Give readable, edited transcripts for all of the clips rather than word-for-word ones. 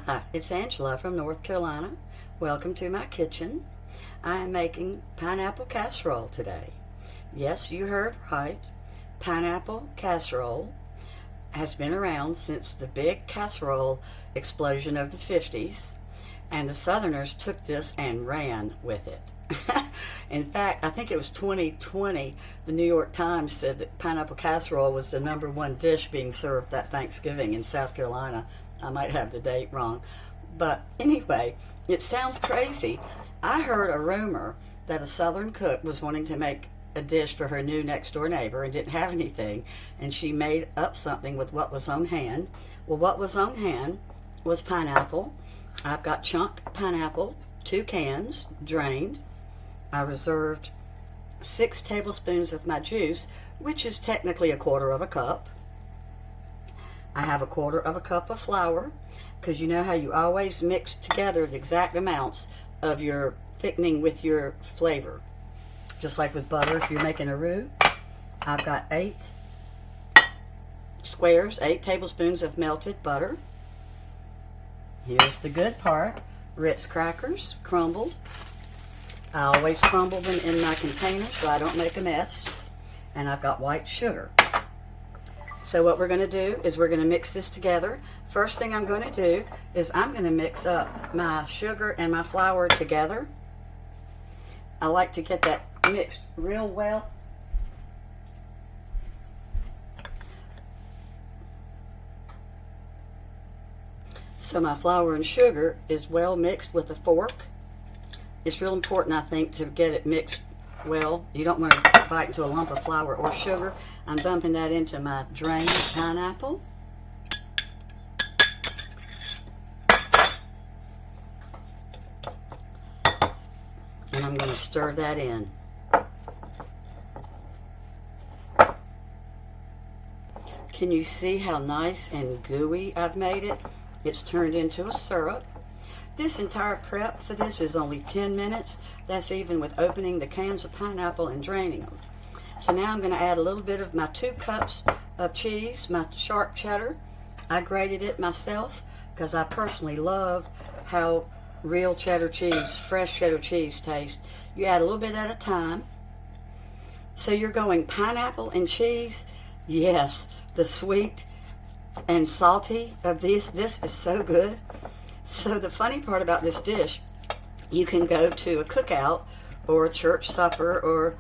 Hi, it's Angela from North Carolina. Welcome to my kitchen. I am making pineapple casserole today. Yes, you heard right. Pineapple casserole has been around since the big casserole explosion of the 50s, and the Southerners took this and ran with it. In fact, I think it was 2020, the New York Times said that pineapple casserole was the #1 dish being served that Thanksgiving in South Carolina. I might have the date wrong. But anyway, it sounds crazy. I heard a rumor that a Southern cook was wanting to make a dish for her new next door neighbor and didn't have anything, and she made up something with what was on hand. Well, what was on hand was pineapple. I've got chunk pineapple, 2 cans, drained. I reserved 6 tablespoons of my juice, which is technically a quarter of a cup. I have a quarter of a cup of flour, because you know how you always mix together the exact amounts of your thickening with your flavor. Just like with butter, if you're making a roux. I've got 8 squares, 8 tablespoons of melted butter. Here's the good part. Ritz crackers, crumbled. I always crumble them in my container so I don't make a mess. And I've got white sugar. So what we're going to do is we're going to mix this together. First thing I'm going to do is I'm going to mix up my sugar and my flour together. I like to get that mixed real well. So my flour and sugar is well mixed with a fork. It's real important, I think, to get it mixed well. You don't want to bite into a lump of flour or sugar. I'm dumping that into my drained pineapple. And I'm going to stir that in. Can you see how nice and gooey I've made it? It's turned into a syrup. This entire prep for this is only 10 minutes. That's even with opening the cans of pineapple and draining them. So now I'm going to add a little bit of my 2 cups of cheese, my sharp cheddar. I grated it myself because I personally love how real cheddar cheese, fresh cheddar cheese tastes. You add a little bit at a time. So you're going pineapple and cheese. Yes, the sweet and salty of this is so good. So the funny part about this dish, you can go to a cookout or a church supper or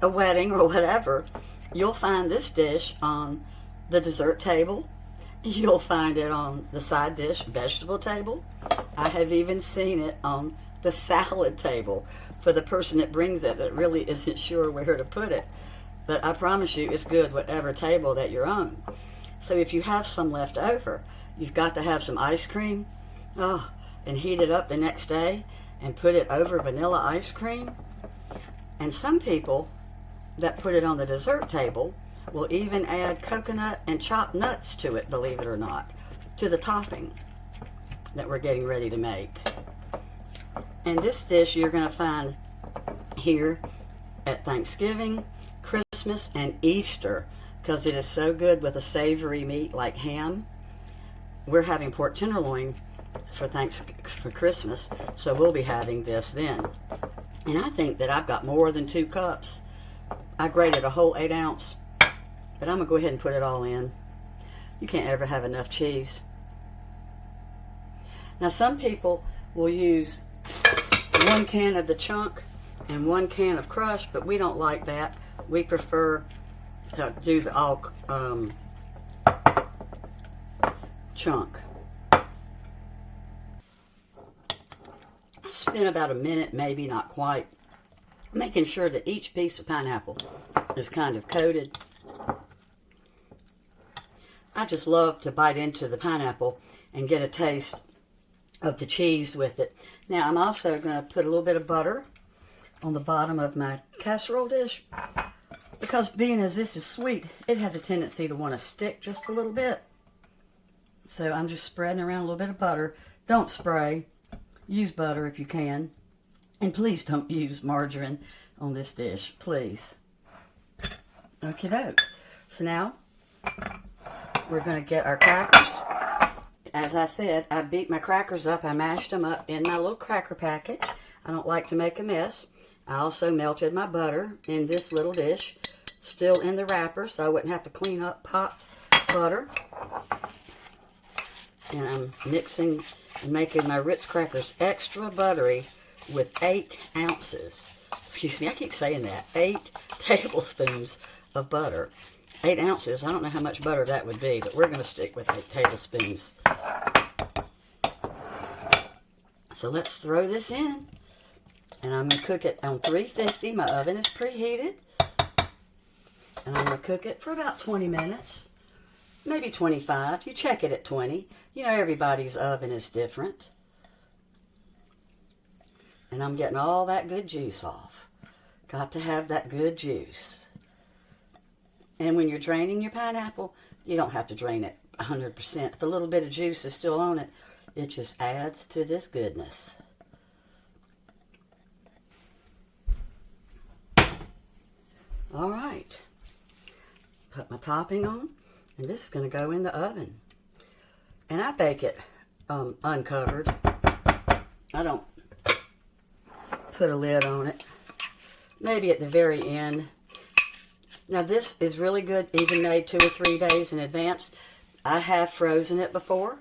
a wedding or whatever. You'll find this dish on the dessert table. You'll find it on the side dish vegetable table. I have even seen it on the salad table for the person that brings it that really isn't sure where to put it. But I promise you it's good whatever table that you're on. So if you have some left over, you've got to have some ice cream. Oh, and heat it up the next day and put it over vanilla ice cream. And some people that put it on the dessert table will even add coconut and chopped nuts to it, believe it or not, to the topping that we're getting ready to make. And this dish you're going to find here at Thanksgiving, Christmas, and Easter because it is so good with a savory meat like ham. We're having pork tenderloin for Christmas, so we'll be having this then. And I think that I've got more than 2 cups. I grated a whole 8 ounce, but I'm gonna go ahead and put it all in. You can't ever have enough cheese. Now some people will use 1 can of the chunk and 1 can of crush, but we don't like that. We prefer to do the all chunk. Spend about a minute, maybe not quite, making sure that each piece of pineapple is kind of coated. I just love to bite into the pineapple and get a taste of the cheese with it. Now I'm also going to put a little bit of butter on the bottom of my casserole dish because being as this is sweet, it has a tendency to want to stick just a little bit. So I'm just spreading around a little bit of butter. Don't spray. Use butter if you can. And please don't use margarine on this dish, please. Okie doke. So now we're going to get our crackers as I said, I beat my crackers up. I mashed them up in my little cracker package. I don't like to make a mess. I also melted my butter in this little dish, still in the wrapper, so I wouldn't have to clean up popped butter. And I'm mixing and making my Ritz crackers extra buttery with 8 ounces. Excuse me, I keep saying that. 8 tablespoons of butter. 8 ounces, I don't know how much butter that would be, but we're going to stick with 8 tablespoons. So let's throw this in. And I'm going to cook it on 350. My oven is preheated. And I'm going to cook it for about 20 minutes. Maybe 25. You check it at 20. You know, everybody's oven is different. And I'm getting all that good juice off. Got to have that good juice. And when you're draining your pineapple, you don't have to drain it 100%. If a little bit of juice is still on it, it just adds to this goodness. All right. Put my topping on, and this is going to go in the oven. And I bake it uncovered. I don't put a lid on it. Maybe at the very end. Now this is really good, even made 2 or 3 days in advance. I have frozen it before.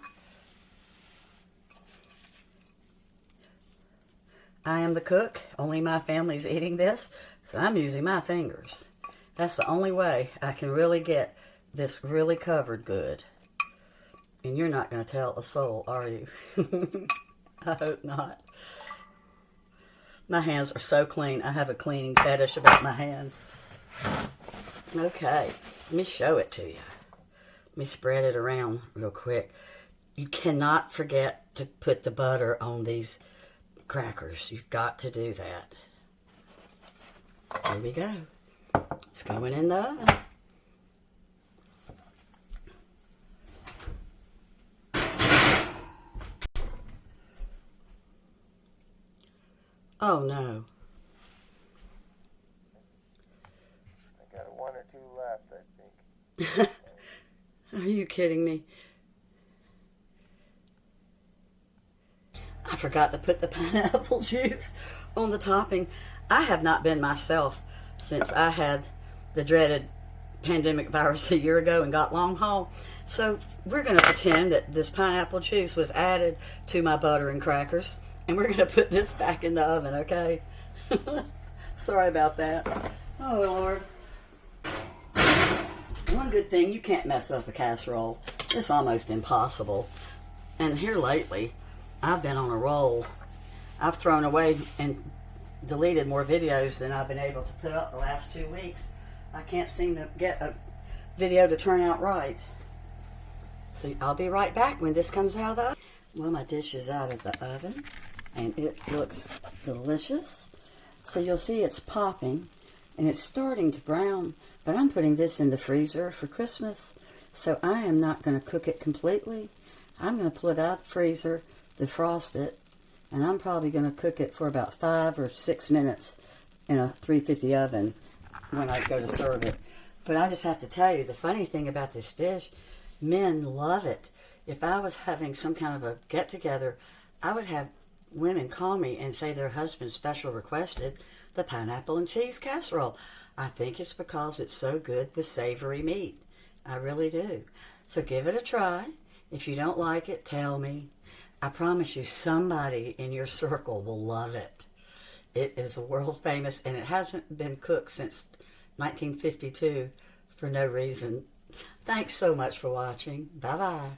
I am the cook. Only my family's eating this, so I'm using my fingers. That's the only way I can really get this really covered good. And you're not going to tell a soul, are you? I hope not. My hands are so clean. I have a cleaning fetish about my hands. Okay, let me show it to you. Let me spread it around real quick. You cannot forget to put the butter on these crackers. You've got to do that. Here we go. It's going in the oven. Oh no. I got 1 or 2 left, I think. Are you kidding me? I forgot to put the pineapple juice on the topping. I have not been myself since I had the dreaded pandemic virus a year ago and got long haul. So we're going to pretend that this pineapple juice was added to my butter and crackers. And we're going to put this back in the oven, okay? Sorry about that. Oh, Lord. One good thing, you can't mess up a casserole. It's almost impossible. And here lately, I've been on a roll. I've thrown away and deleted more videos than I've been able to put up the last 2 weeks. I can't seem to get a video to turn out right. So I'll be right back when this comes out of the oven. Well, my dish is out of the oven, and it looks delicious. So you'll see it's popping, and it's starting to brown. But I'm putting this in the freezer for Christmas, so I am not going to cook it completely. I'm going to pull it out of the freezer, defrost it, and I'm probably going to cook it for about 5 or 6 minutes in a 350 oven when I go to serve it. But I just have to tell you, the funny thing about this dish, men love it. If I was having some kind of a get-together, I would have women call me and say their husband special requested the pineapple and cheese casserole. I think it's because it's so good with savory meat. I really do. So give it a try. If you don't like it, tell me. I promise you somebody in your circle will love it. It is world famous, and it hasn't been cooked since 1952 for no reason. Thanks so much for watching. Bye-bye.